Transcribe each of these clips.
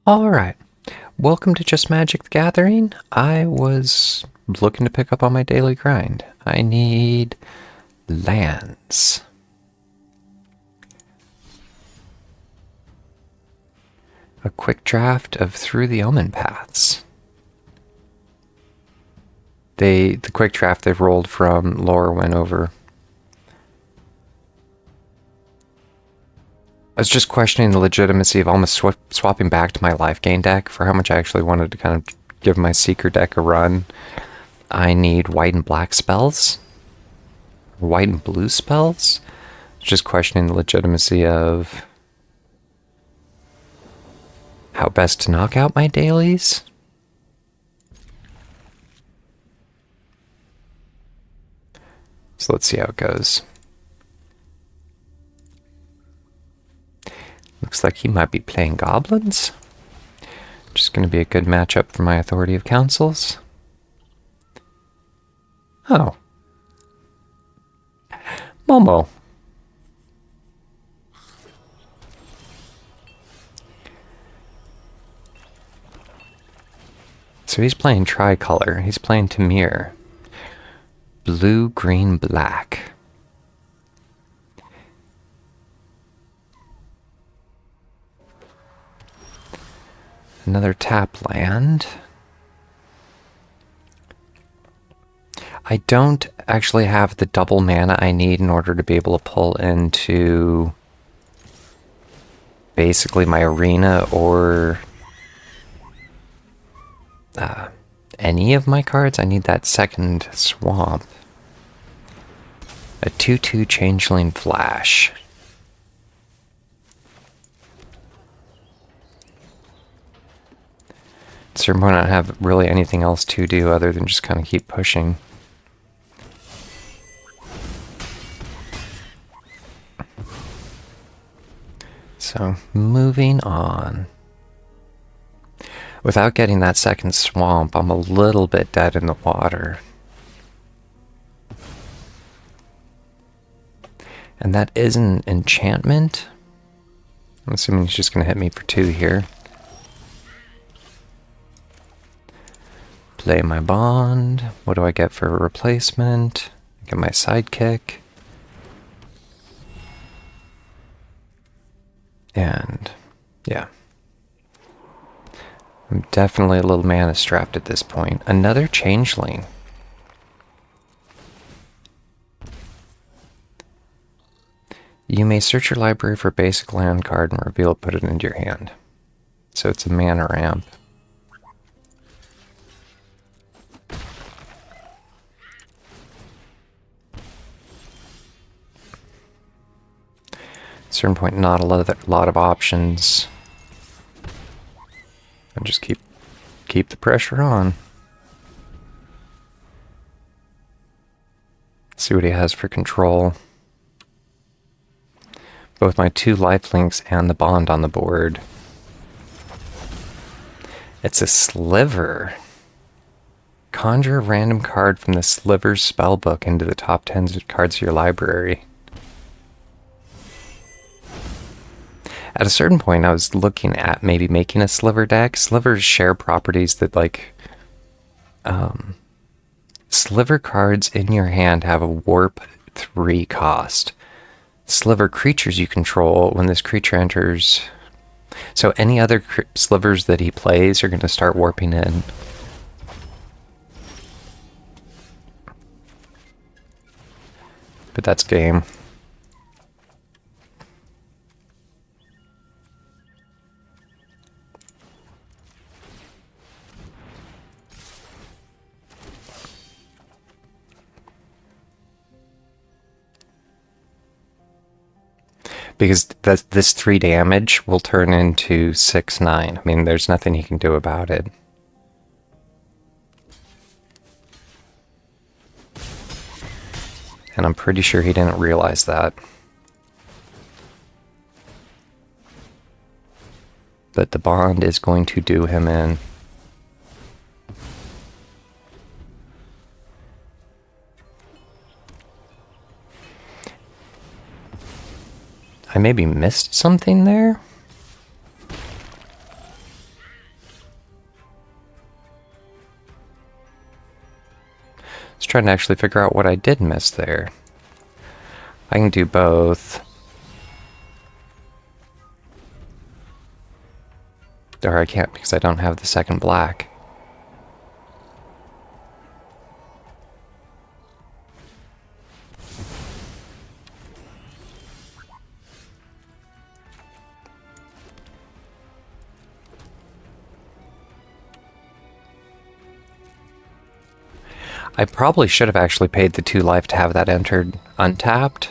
Alright, welcome to Just Magic the Gathering. I was looking to pick up on my daily grind. I need lands. A quick draft of Through the Omen Paths. The quick draft they've rolled from Lore went over. I was just questioning the legitimacy of almost swapping back to my life gain deck for how much I actually wanted to kind of give my Seeker deck a run. I need white and black spells. White and blue spells. Just questioning the legitimacy of how best to knock out my dailies. So let's see how it goes. Looks like he might be playing goblins. Just going to be a good matchup for my Authority of Councils. Oh. Momo. So he's playing tricolor. He's playing Tamir. Blue, green, black. Another tap land. I don't actually have the double mana I need in order to be able to pull into basically my arena or any of my cards. I need that second swamp. A 2/2 Changeling Flash. At a certain point, I don't have really anything else to do other than just kind of keep pushing. So, moving on. Without getting that second swamp, I'm a little bit dead in the water. And that is an enchantment. I'm assuming he's just going to hit me for 2 here. Play my bond. What do I get for a replacement? I get my sidekick. And, yeah. I'm definitely a little mana strapped at this point. Another changeling. You may search your library for a basic land card and reveal it, put it into your hand. So it's a mana ramp. At a certain point, not a lot of options. And just keep the pressure on. See what he has for control. Both my 2 lifelinks and the bond on the board. It's a sliver. Conjure a random card from the Sliver's spellbook into the top 10 cards of your library. At a certain point, I was looking at maybe making a Sliver deck. Slivers share properties that, like, Sliver cards in your hand have a Warp 3 cost. Sliver creatures you control, when this creature enters... So any other slivers that he plays are going to start warping in. But that's game. Because this 3 damage will turn into 6/9. I mean, there's nothing he can do about it. And I'm pretty sure he didn't realize that. But the bond is going to do him in. I maybe missed something there? trying to actually figure out what I did miss there. I can do both. Or I can't because I don't have the second black. I probably should have actually paid the 2 life to have that entered untapped.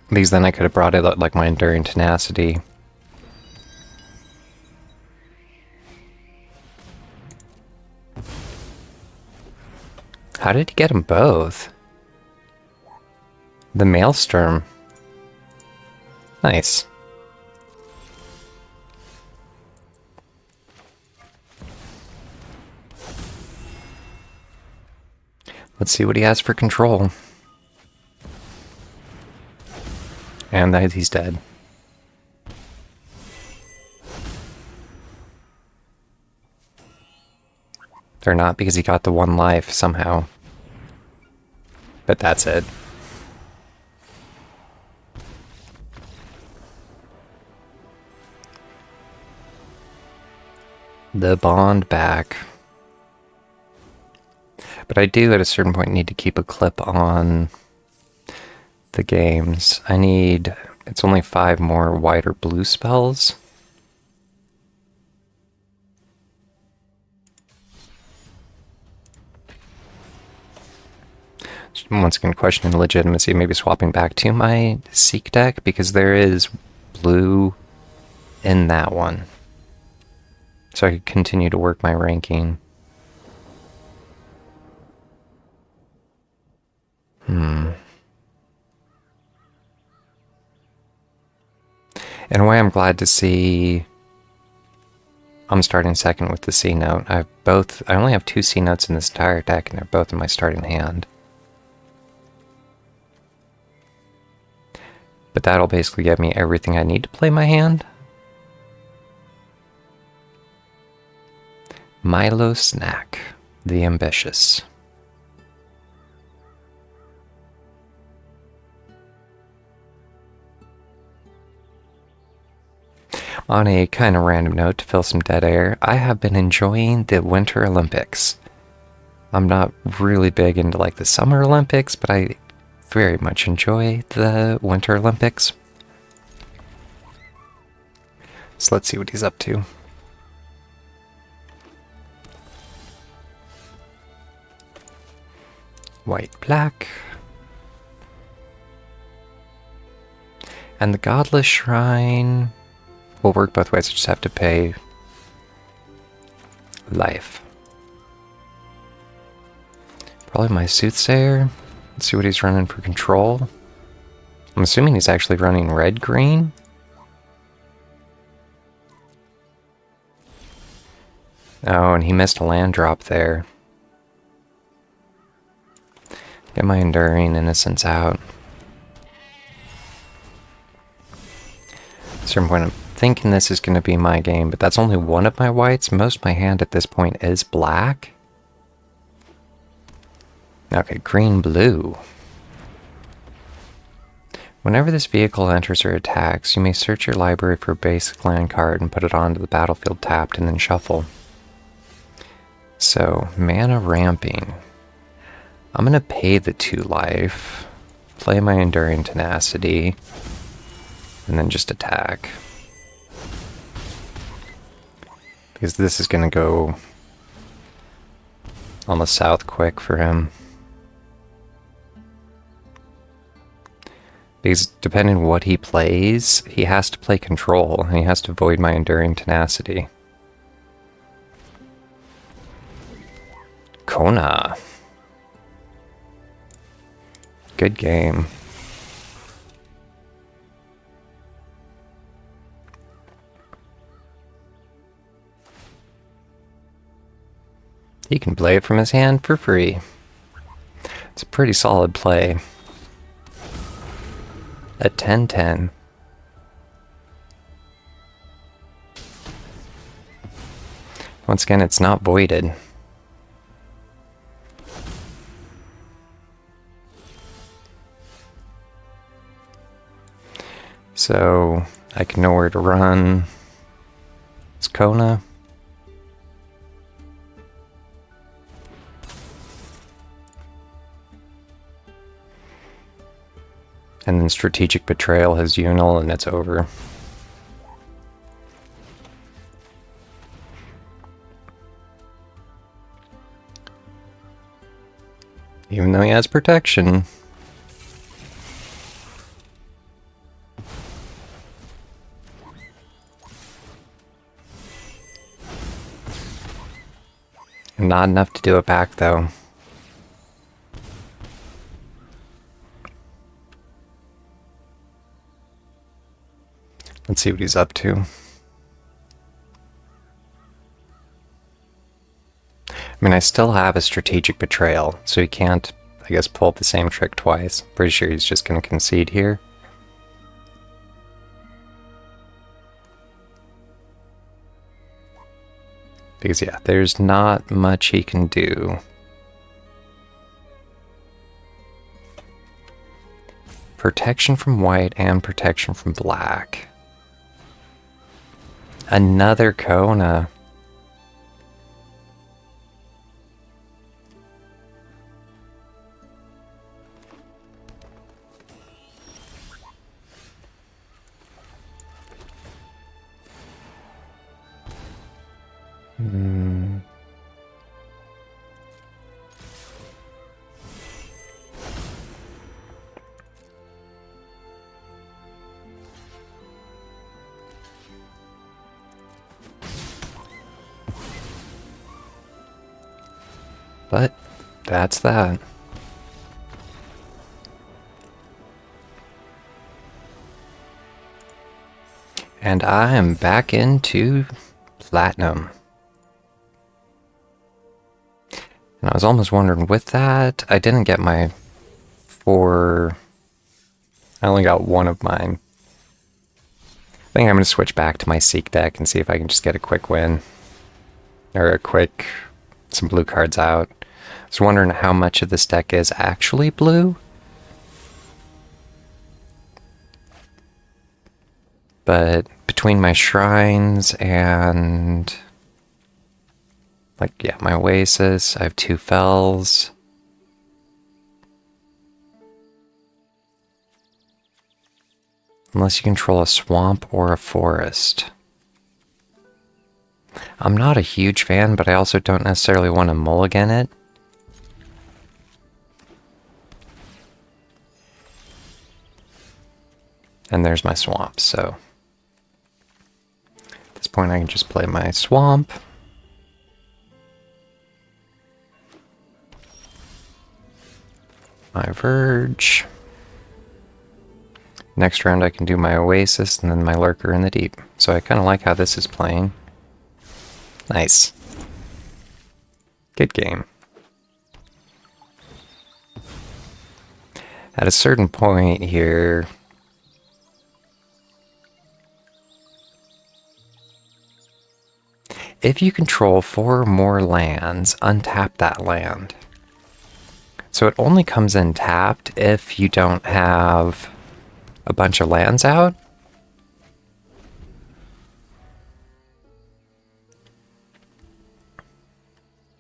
Because then I could have brought it like my Enduring Tenacity. How did he get them both? The Maelstrom. Nice. Let's see what he has for control. And that he's dead. They're not because he got the 1 life somehow. But that's it. The bond back. But I do, at a certain point, need to keep a clip on the games. I need... It's only 5 more white or blue spells. Once again, questioning the legitimacy, maybe swapping back to my Seek deck, because there is blue in that one. So I could continue to work my ranking. In a way, I'm glad to see I'm starting second with the C note. I only have 2 C notes in this entire deck, and they're both in my starting hand. But that'll basically get me everything I need to play my hand. Milo Snack, the Ambitious. On a kind of random note, to fill some dead air, I have been enjoying the Winter Olympics. I'm not really big into like the Summer Olympics, but I very much enjoy the Winter Olympics. So let's see what he's up to. White, black. And the Godless Shrine will work both ways. I just have to pay life. Probably my Soothsayer. Let's see what he's running for control. I'm assuming he's actually running red-green. Oh, and he missed a land drop there. Get my Enduring Innocence out. At a certain point, I'm thinking this is going to be my game, but that's only one of my whites. Most of my hand at this point is black. Okay, green-blue. Whenever this vehicle enters or attacks, you may search your library for a basic land card and put it onto the battlefield tapped and then shuffle. So, mana ramping. I'm going to pay the 2 life, play my Enduring Tenacity, and then just attack. Because this is going to go on the south quick for him. Because depending on what he plays, he has to play control, and he has to avoid my Enduring Tenacity. Kona. Good game. He can play it from his hand for free. It's a pretty solid play. A 10-10. Once again, it's not voided. So I can know where to run. It's Kona. And then Strategic Betrayal has Unil, and it's over. Even though he has protection. Not enough to do it back, though. Let's see what he's up to. I mean, I still have a Strategic Betrayal, so he can't, I guess, pull the same trick twice. Pretty sure he's just going to concede here. Because, yeah, there's not much he can do. Protection from white and protection from black. Another Kona. But that's that. And I am back into Platinum. And I was almost wondering, with that, I didn't get my 4... I only got one of mine. I think I'm going to switch back to my Seek deck and see if I can just get a quick win. Or a quick... some blue cards out. I was wondering how much of this deck is actually blue. But between my shrines and... like, yeah, my Oasis, I have 2 Fells. Unless you control a swamp or a forest. I'm not a huge fan, but I also don't necessarily want to mulligan it. And there's my swamp, so... at this point I can just play my swamp. My Verge. Next round I can do my Oasis and then my Lurker in the Deep. So I kind of like how this is playing. Nice. Good game. At a certain point here... if you control 4 or more lands, untap that land. So it only comes in tapped if you don't have a bunch of lands out.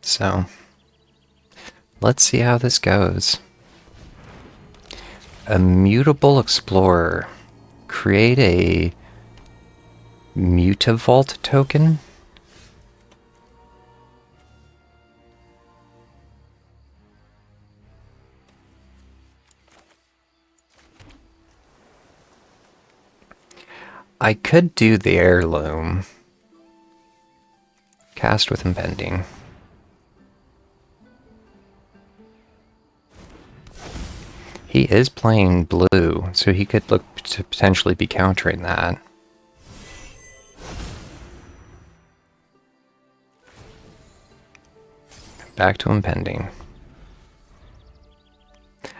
So, let's see how this goes. Immutable Explorer. Create a Mutavault token. I could do the Heirloom. Cast with Impending. He is playing blue, so he could look to potentially be countering that. Back to Impending.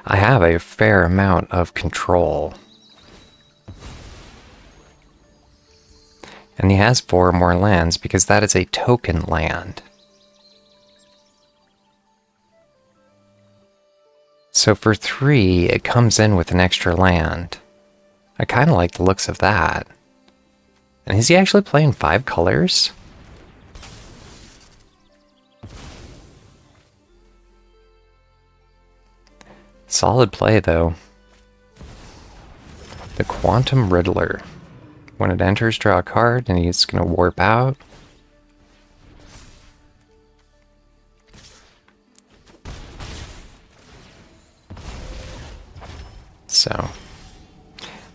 I have a fair amount of control. And he has 4 more lands because that is a token land. So for 3, it comes in with an extra land. I kind of like the looks of that. And is he actually playing 5 colors? Solid play, though. The Quantum Riddler. When it enters, draw a card, and he's going to warp out. So,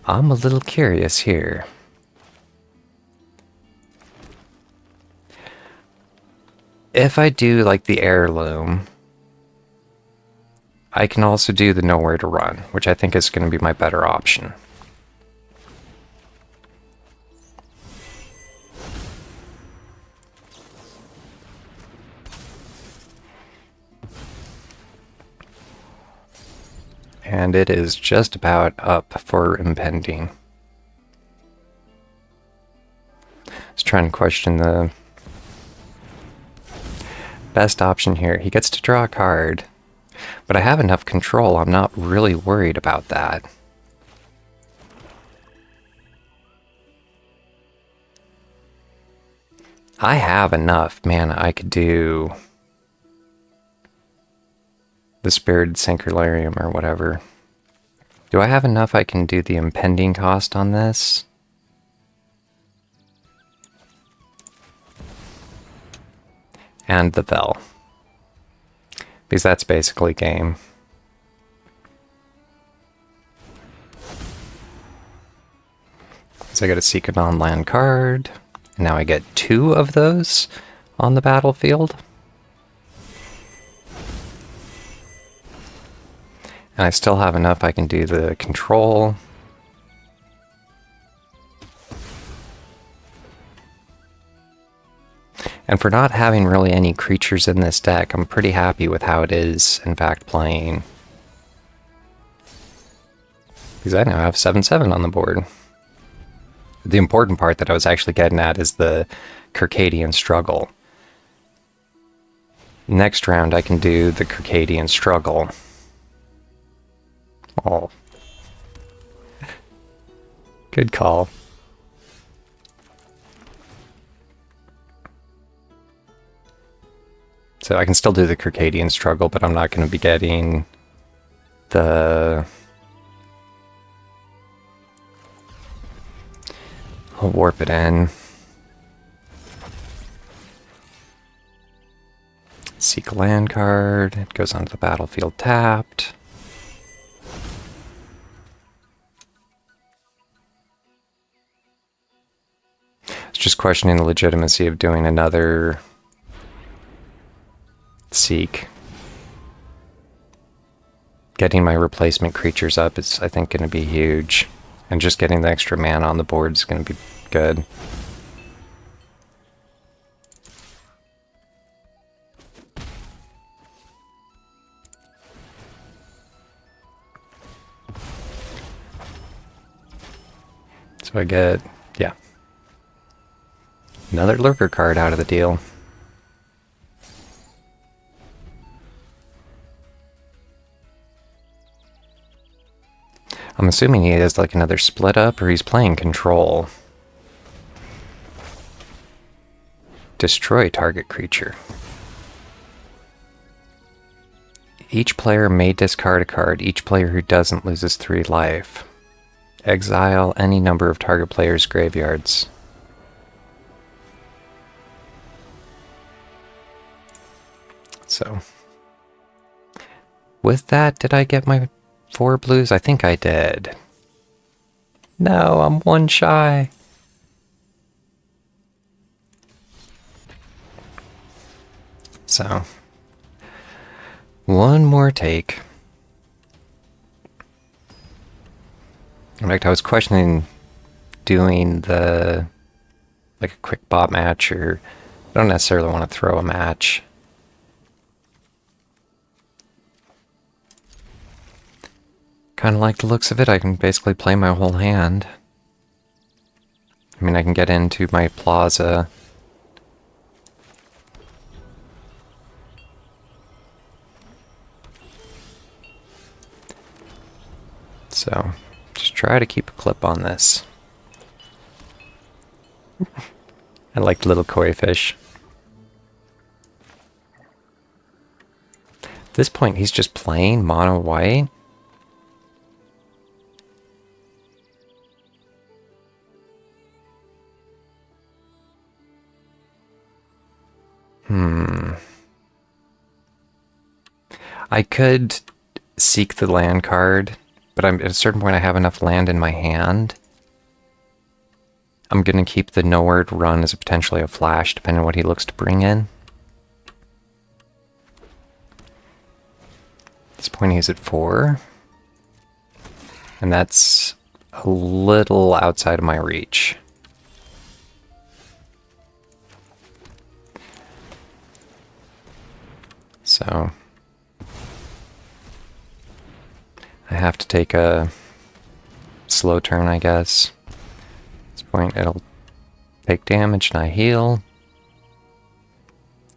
I'm a little curious here. If I do, like, the Heirloom, I can also do the Nowhere to Run, which I think is going to be my better option. And it is just about up for impending. I was trying to question the best option here. He gets to draw a card, but I have enough control. I'm not really worried about that. I have enough. Man, I could do the Spirited Synchronarium or whatever. Do I have enough I can do the impending cost on this? And the Vel. Because that's basically game. So I got to seek a non-land card. And now I get 2 of those on the battlefield. And I still have enough I can do the control. And for not having really any creatures in this deck, I'm pretty happy with how it is, in fact, playing. Because I now have 7/7 on the board. The important part that I was actually getting at is the Circadian Struggle. Next round I can do the Circadian Struggle. Oh. Good call. So I can still do the Circadian Struggle, but I'm not going to be getting the... I'll warp it in. Seek a land card. It goes onto the battlefield tapped. It's just questioning the legitimacy of doing another Seek. Getting my replacement creatures up is, I think, going to be huge. And just getting the extra mana on the board is going to be good. So I get, yeah, another lurker card out of the deal. I'm assuming he has like another split up, or he's playing control. Destroy target creature. Each player may discard a card. Each player who doesn't loses 3 life. Exile any number of target players' graveyards. So, with that, did I get my 4 blues? I think I did. No, I'm 1 shy. So, 1 more take. In fact, I was questioning doing the, like a quick bot match, or I don't necessarily want to throw a match. Kind of like the looks of it. I can basically play my whole hand. I mean, I can get into my plaza. So, just try to keep a clip on this. I like little koi fish. At this point, he's just playing mono white. I could seek the land card, but at a certain point I have enough land in my hand. I'm going to keep the nowhere to run as potentially a flash, depending on what he looks to bring in. At this point he's at 4. And that's a little outside of my reach. So I have to take a slow turn, I guess. At this point, it'll take damage and I heal.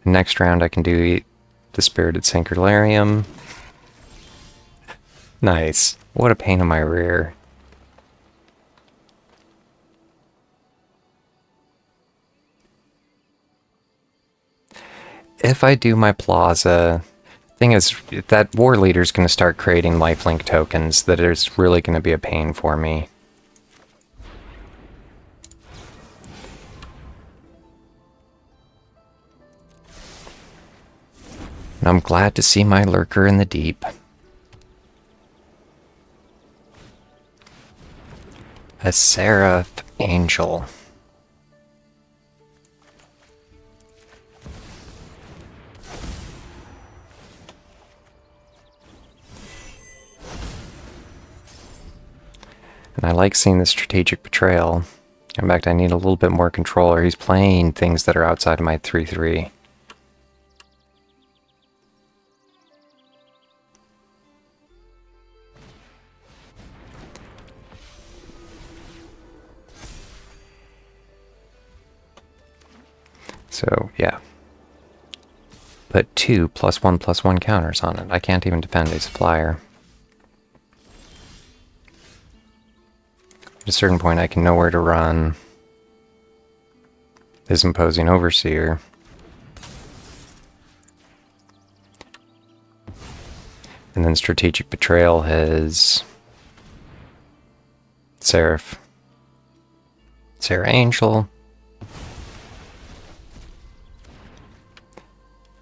Next round, I can do the Spirited Synchrilarium. Nice. What a pain in my rear. If I do my Plaza, thing is, that war leader's going to start creating lifelink tokens that is really going to be a pain for me. And I'm glad to see my lurker in the deep. A Seraph Angel. And I like seeing the strategic betrayal. In fact, I need a little bit more control, or he's playing things that are outside of my 3/3. So, yeah. Put 2 +1/+1 counters on it. I can't even defend, he's a flyer. At a certain point, I can know where to run. His Imposing Overseer. And then Strategic Betrayal has Seraph Angel.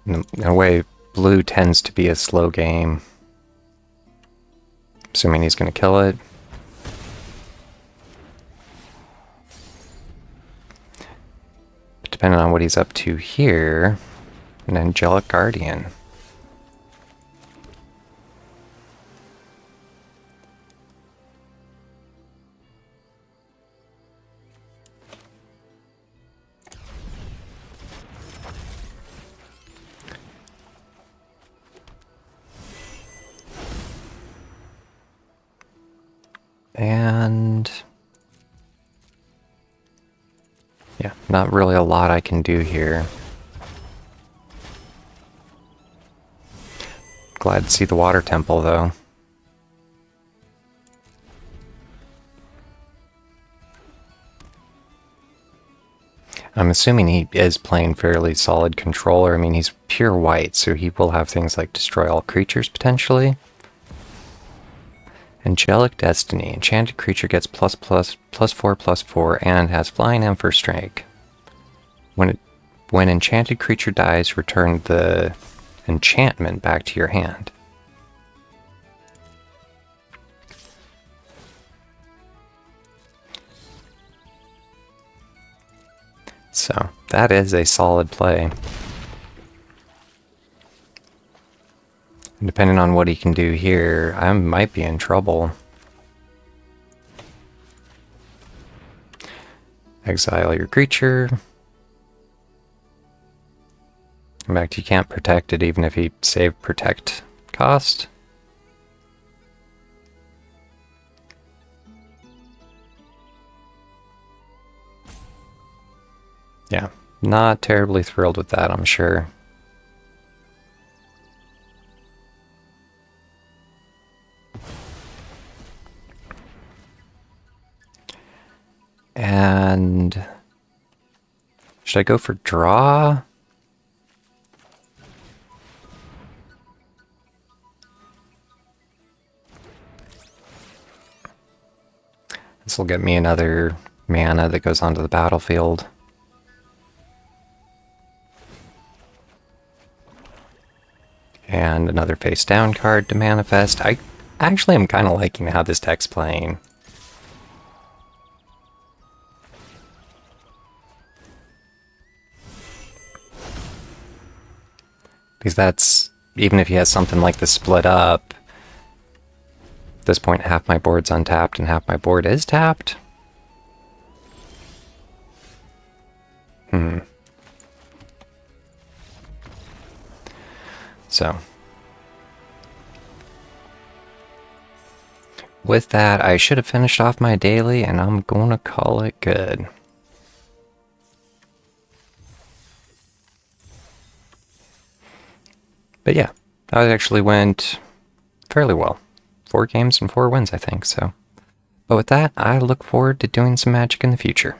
In a way, blue tends to be a slow game. Assuming he's going to kill it. But depending on what he's up to here, an Angelic Guardian. And yeah, not really a lot I can do here. Glad to see the Water Temple, though. I'm assuming he is playing fairly solid controller. I mean, he's pure white, so he will have things like Destroy All Creatures, potentially. Angelic Destiny. Enchanted creature gets +4/+4 and has flying and first strike. When enchanted creature dies, return the enchantment back to your hand. So, that is a solid play. And depending on what he can do here, I might be in trouble. Exile your creature. In fact, you can't protect it even if he saved protect cost. Yeah, not terribly thrilled with that, I'm sure. Should I go for draw? This will get me another mana that goes onto the battlefield. And another face down card to manifest. I actually am kind of liking how this deck's playing. Because that's, even if he has something like the split up, at this point half my board's untapped and half my board is tapped. So, with that, I should have finished off my daily, and I'm gonna call it good. But yeah, that actually went fairly well. 4 games and 4 wins, I think, so. But with that, I look forward to doing some Magic in the future.